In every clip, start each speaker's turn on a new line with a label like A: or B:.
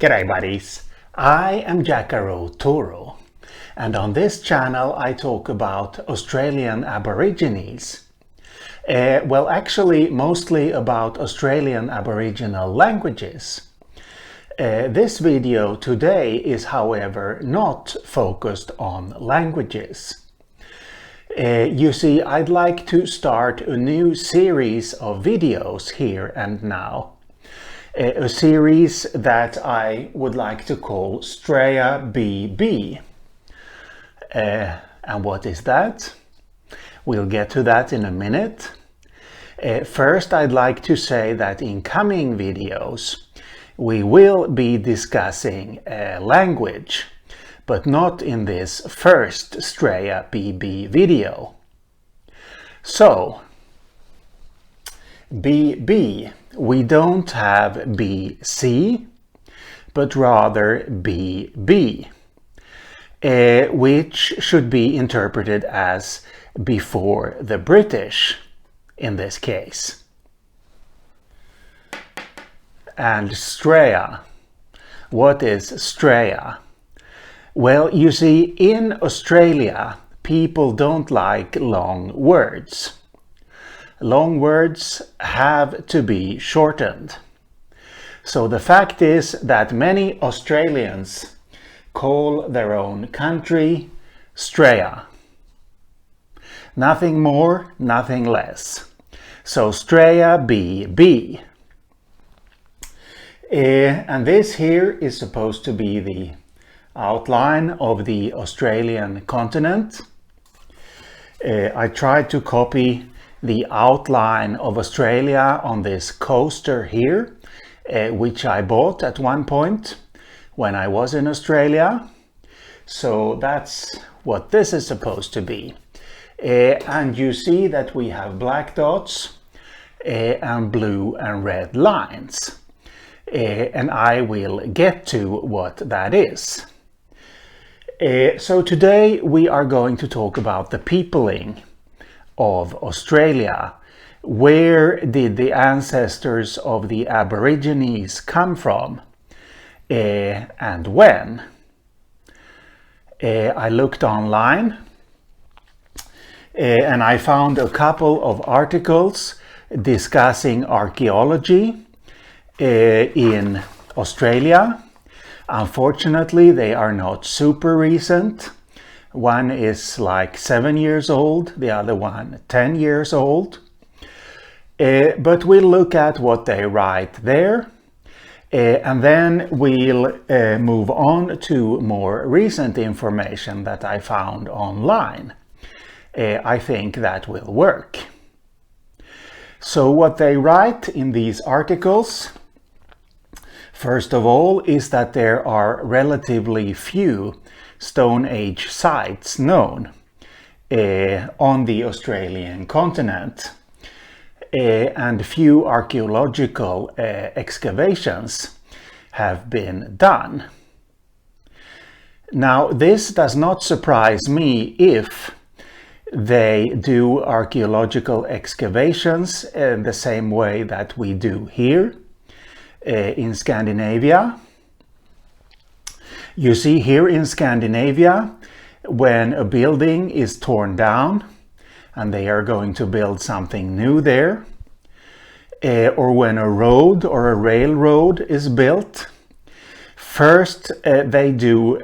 A: G'day buddies, I am Jacaro Toro, and on this channel I talk about Australian Aborigines. Actually mostly about Australian Aboriginal languages. This video today is however not focused on languages. You see, I'd like to start a new series of videos here and now. A series that I would like to call Straya BB. And what is that? We'll get to that in a minute. First, I'd like to say that in coming videos we will be discussing language, but not in this first Straya BB video. So, BB. We don't have BC, but rather BB, which should be interpreted as before the British in this case. And Straya. What is Straya? Well, you see, in Australia, people don't like long words. Long words have to be shortened. So the fact is that many Australians call their own country Straya. Nothing more, nothing less. So Straya BB. And this here is supposed to be the outline of the Australian continent. I tried to copy the outline of Australia on this coaster here, which I bought at one point when I was in Australia. So that's what this is supposed to be. And you see that we have black dots and blue and red lines. And I will get to what that is. So today we are going to talk about the peopling of Australia. Where did the ancestors of the Aborigines come from and when? I looked online and I found a couple of articles discussing archaeology in Australia. Unfortunately, they are not super recent. One is like 7 years old, the other one 10 years old. But we'll look at what they write there. And then we'll move on to more recent information that I found online. I think that will work. So what they write in these articles, first of all, is that there are relatively few Stone Age sites known on the Australian continent, and few archaeological excavations have been done. Now, this does not surprise me if they do archaeological excavations in the same way that we do here in Scandinavia. You see, here in Scandinavia, when a building is torn down and they are going to build something new there, or when a road or a railroad is built, first they do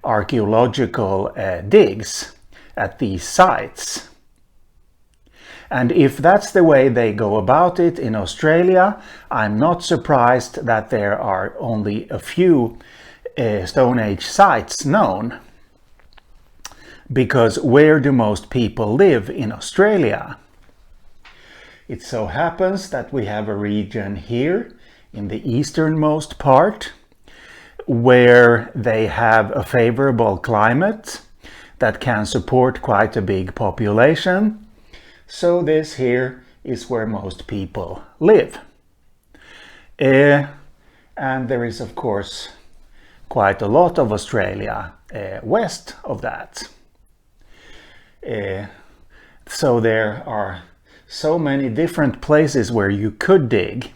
A: archaeological digs at these sites. And if that's the way they go about it in Australia, I'm not surprised that there are only a few Stone Age sites known, because where do most people live in Australia? It so happens that we have a region here in the easternmost part where they have a favorable climate that can support quite a big population. So this here is where most people live. And there is of course quite a lot of Australia west of that. So there are so many different places where you could dig.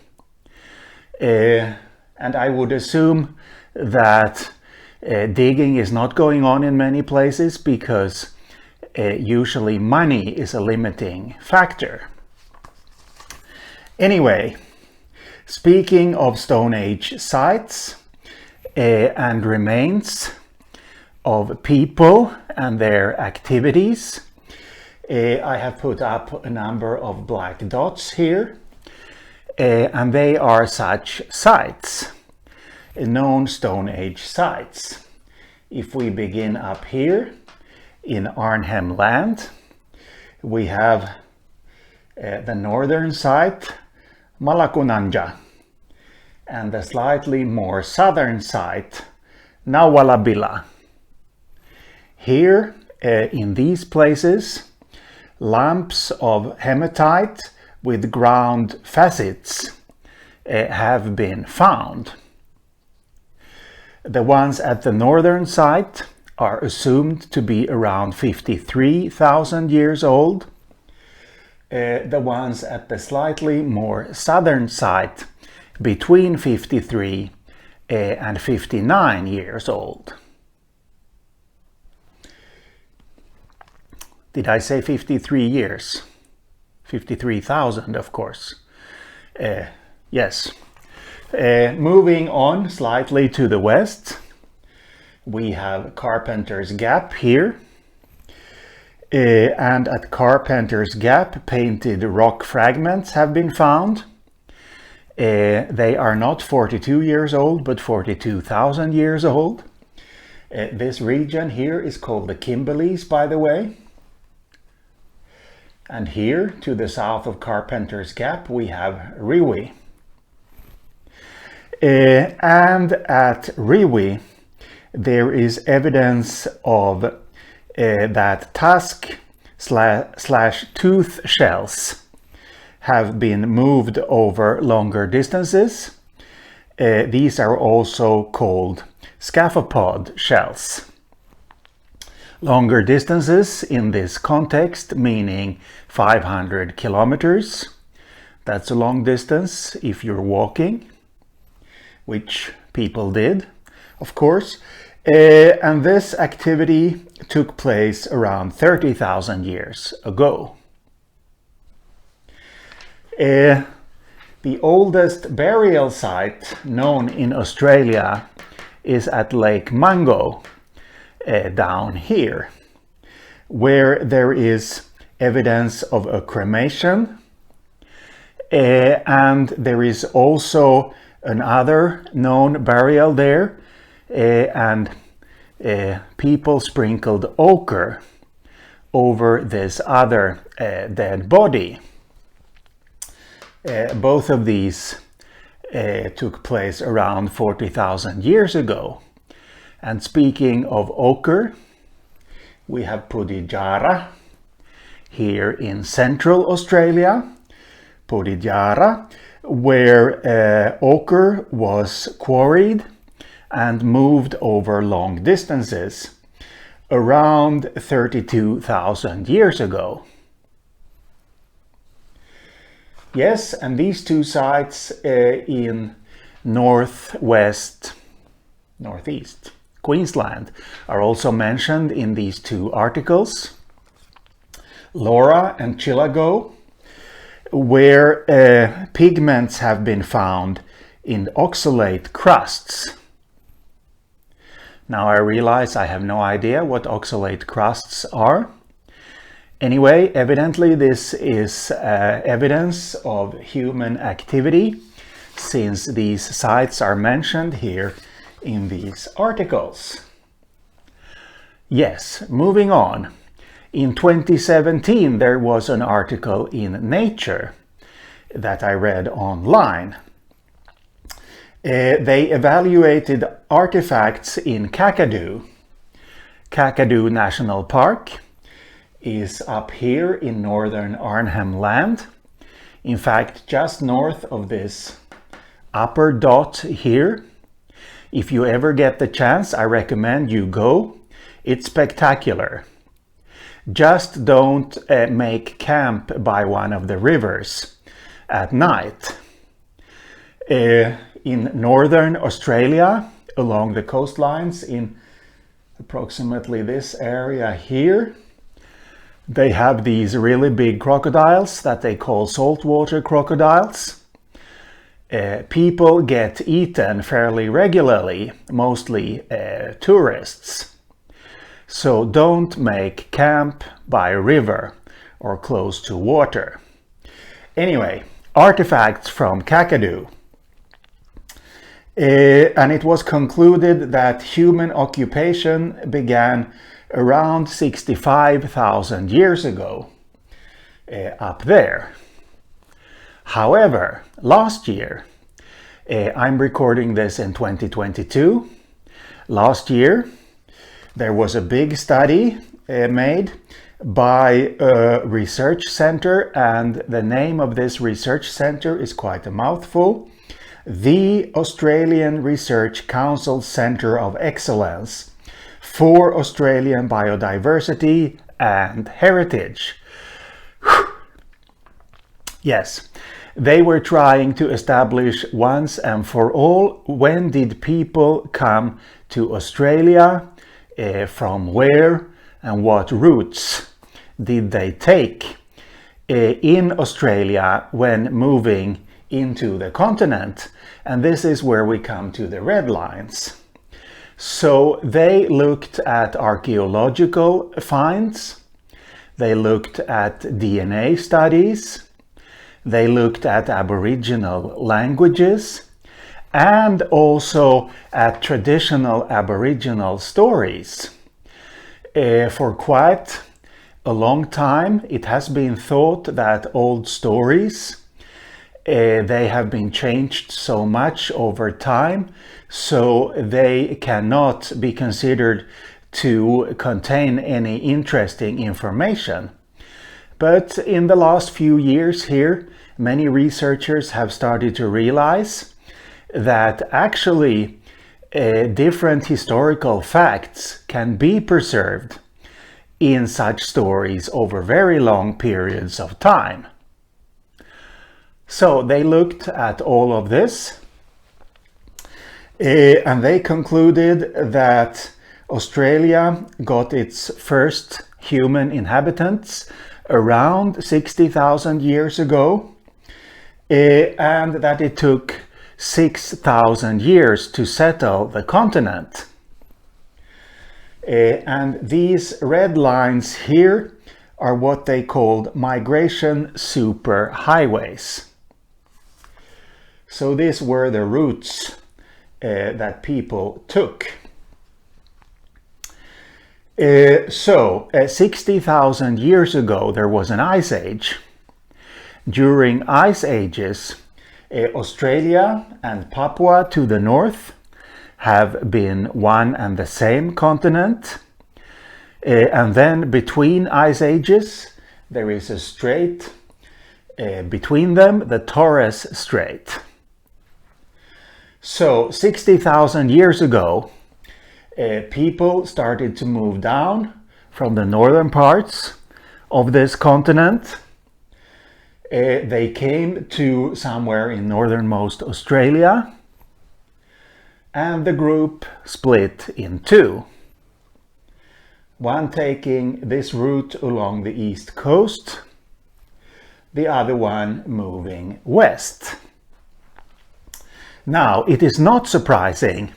A: And I would assume that digging is not going on in many places because usually money is a limiting factor. Anyway, speaking of Stone Age sites and remains of people and their activities, I have put up a number of black dots here, and they are such sites, known Stone Age sites. If we begin up here in Arnhem Land, we have the northern site, Malakunanja, and the slightly more southern site, Nawalabila. Here, in these places, lumps of hematite with ground facets have been found. The ones at the northern site are assumed to be around 53,000 years old. The ones at the slightly more southern site between 53 and 59 years old. Did I say 53 years? 53,000, of course. Yes. Moving on slightly to the west, we have Carpenter's Gap here. And at Carpenter's Gap, painted rock fragments have been found. They are not 42 years old, but 42,000 years old. This region here is called the Kimberleys, by the way. And here, to the south of Carpenter's Gap, we have Riwi. And at Riwi, there is evidence of that tusk slash tooth shells have been moved over longer distances. These are also called Scaphopod shells. Longer distances in this context meaning 500 kilometers. That's a long distance if you're walking, which people did, of course. And this activity took place around 30,000 years ago. The oldest burial site known in Australia is at Lake Mungo, down here, where there is evidence of a cremation, and there is also another known burial there, and people sprinkled ochre over this other dead body. Both of these took place around 40,000 years ago. And speaking of ochre, we have Pudijara here in central Australia, Pudijara, where ochre was quarried and moved over long distances around 32,000 years ago. Yes, and these two sites in northeast Queensland are also mentioned in these two articles, Laura and Chillagoe, where pigments have been found in oxalate crusts. Now I realize I have no idea what oxalate crusts are. Anyway, evidently this is evidence of human activity, since these sites are mentioned here in these articles. Yes, moving on. In 2017 there was an article in Nature that I read online. They evaluated artifacts in Kakadu. Kakadu National Park is up here in northern Arnhem Land. In fact, just north of this upper dot here. If you ever get the chance, I recommend you go. It's spectacular. Just don't make camp by one of the rivers at night. in northern Australia, along the coastlines in approximately this area here, they have these really big crocodiles that they call saltwater crocodiles. People get eaten fairly regularly, mostly tourists. So don't make camp by a river or close to water. Anyway, artifacts from Kakadu. And it was concluded that human occupation began around 65,000 years ago up there. However, last year, I'm recording this in 2022, last year there was a big study made by a research center, and the name of this research center is quite a mouthful. The Australian Research Council Centre of Excellence for Australian Biodiversity and Heritage. Yes, they were trying to establish once and for all, when did people come to Australia, from where, and what routes did they take in Australia when moving into the continent. And this is where we come to the red lines. So they looked at archaeological finds, they looked at DNA studies, they looked at Aboriginal languages, and also at traditional Aboriginal stories. For quite a long time, it has been thought that old stories, they have been changed so much over time, so they cannot be considered to contain any interesting information. But in the last few years here, many researchers have started to realize that actually different historical facts can be preserved in such stories over very long periods of time. So they looked at all of this and they concluded that Australia got its first human inhabitants around 60,000 years ago, and that it took 6,000 years to settle the continent. And these red lines here are what they called migration superhighways. So these were the routes that people took. 60,000 years ago there was an ice age. During ice ages, Australia and Papua to the north have been one and the same continent. And then between ice ages there is a strait between them, the Torres Strait. So 60,000 years ago, people started to move down from the northern parts of this continent. They came to somewhere in northernmost Australia, and the group split in two. One taking this route along the east coast, the other one moving west. Now, it is not surprising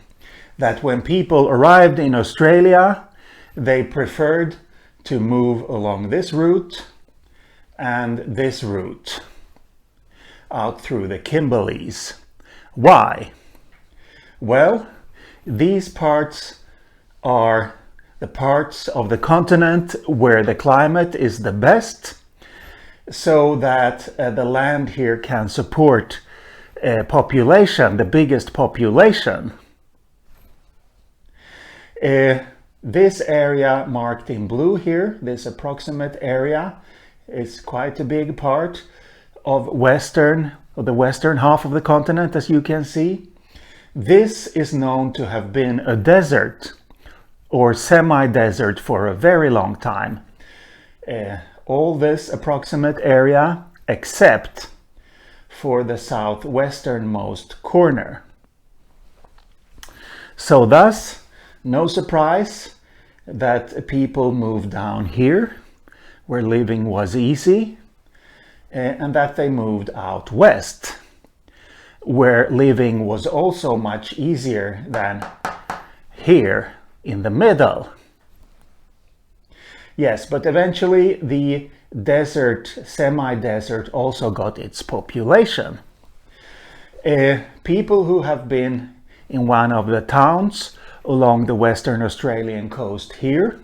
A: that when people arrived in Australia, they preferred to move along this route and this route out through the Kimberleys. Why? Well, these parts are the parts of the continent where the climate is the best, so that the land here can support population, the biggest population. This area marked in blue here, this approximate area, is quite a big part of the western half of the continent, as you can see. This is known to have been a desert or semi-desert for a very long time. All this approximate area except for the southwesternmost corner. So thus, no surprise that people moved down here, where living was easy, and that they moved out west, where living was also much easier than here in the middle. Yes, but eventually the desert, semi-desert, also got its population. People who have been in one of the towns along the Western Australian coast here,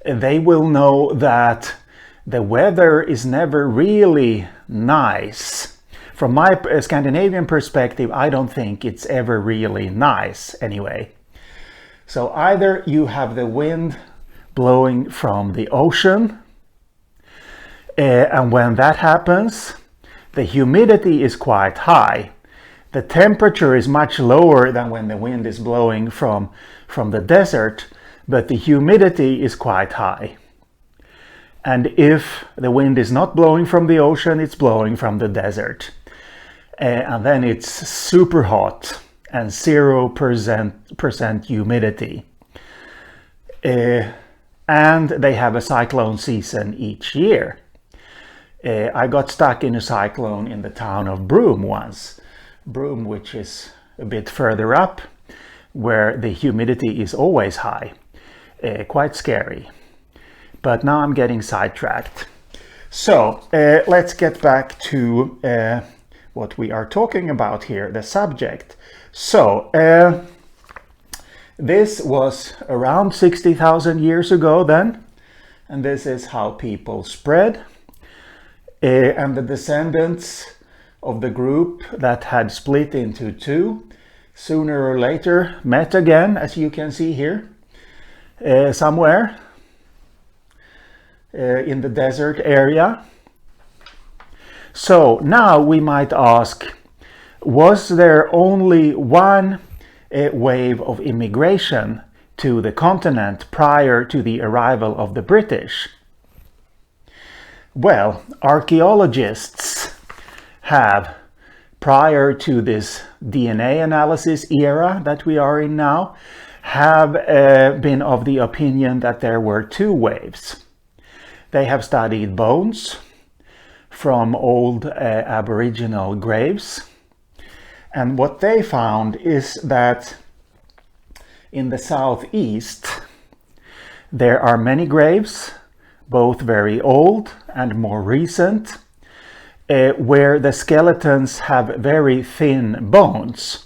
A: they will know that the weather is never really nice. From my Scandinavian perspective, I don't think it's ever really nice anyway. So either you have the wind blowing from the ocean, and when that happens, the humidity is quite high. The temperature is much lower than when the wind is blowing from the desert, but the humidity is quite high. And if the wind is not blowing from the ocean, it's blowing from the desert. And then it's super hot and 0% humidity. And they have a cyclone season each year. I got stuck in a cyclone in the town of Broome once. Broome, which is a bit further up, where the humidity is always high. Quite scary. But now I'm getting sidetracked. So let's get back to what we are talking about here, the subject. So this was around 60,000 years ago then, and this is how people spread. And the descendants of the group that had split into two sooner or later met again, as you can see here, somewhere in the desert area. So now we might ask, was there only one wave of immigration to the continent prior to the arrival of the British? Well, archaeologists have, prior to this DNA analysis era that we are in now, have been of the opinion that there were two waves. They have studied bones from old Aboriginal graves, and what they found is that in the southeast there are many graves, both very old and more recent, where the skeletons have very thin bones.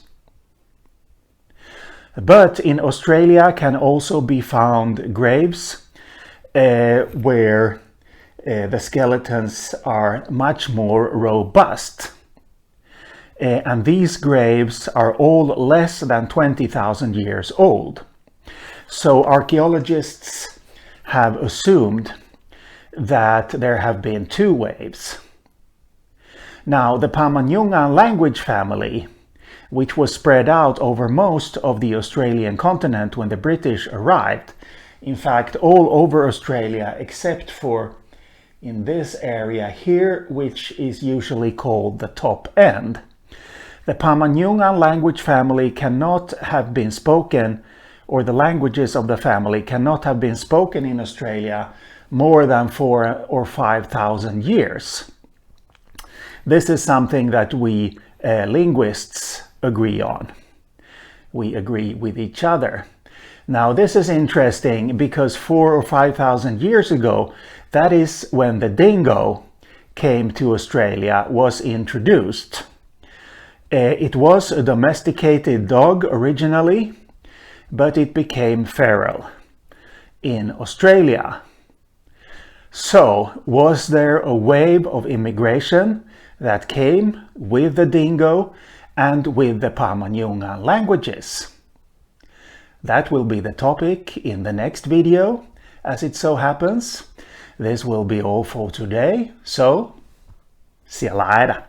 A: But in Australia can also be found graves where the skeletons are much more robust. And these graves are all less than 20,000 years old. So archaeologists have assumed that there have been two waves. Now, the Palmagna language family, which was spread out over most of the Australian continent when the British arrived, in fact all over Australia except for in this area here, which is usually called the top end. The Palmagna language family cannot have been spoken, or the languages of the family cannot have been spoken in Australia more than 4,000 or 5,000 years. This is something that we linguists agree on. We agree with each other. Now this is interesting because 4,000 or 5,000 years ago, that is when the dingo came to Australia, was introduced. It was a domesticated dog originally, but it became feral in Australia. So, was there a wave of immigration that came with the dingo and with the Palmagna languages? That will be the topic in the next video, as it so happens. This will be all for today, so see you later.